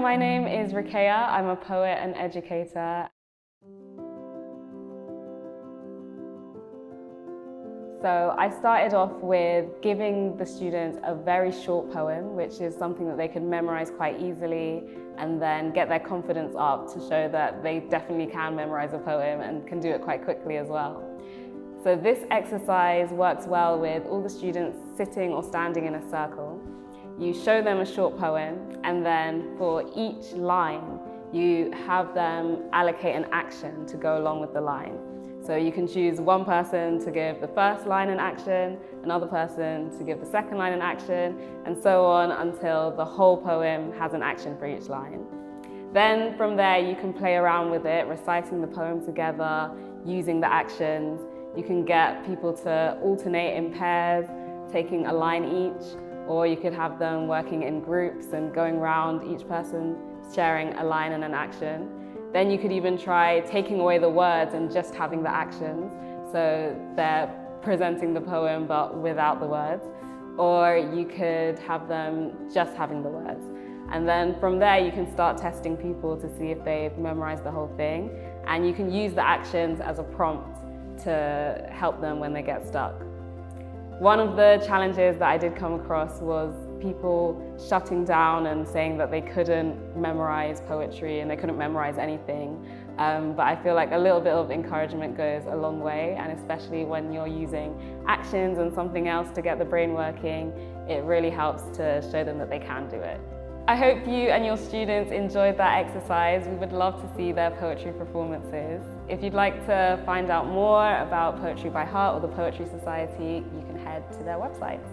my name is Rikeya. I'm a poet and educator. So I started off with giving the students a very short poem, which is something that they can memorize quite easily and then get their confidence up to show that they definitely can memorize a poem and can do it quite quickly as well. So this exercise works well with all the students sitting or standing in a circle. You show them a short poem, and then for each line, you have them allocate an action to go along with the line. So you can choose one person to give the first line in action, another person to give the second line in action, and so on until the whole poem has an action for each line. Then from there, you can play around with it, reciting the poem together, using the actions. You can get people to alternate in pairs, taking a line each, or you could have them working in groups and going around, each person sharing a line and an action. Then you could even try taking away the words and just having the actions. So they're presenting the poem but without the words. Or you could have them just having the words. And then from there you can start testing people to see if they've memorized the whole thing. And you can use the actions as a prompt to help them when they get stuck. One of the challenges that I did come across was people shutting down and saying that they couldn't memorize poetry and they couldn't memorize anything. But I feel like a little bit of encouragement goes a long way, and especially when you're using actions and something else to get the brain working, it really helps to show them that they can do it. I hope you and your students enjoyed that exercise. We would love to see their poetry performances. If you'd like to find out more about Poetry by Heart or the Poetry Society, you can head to their websites.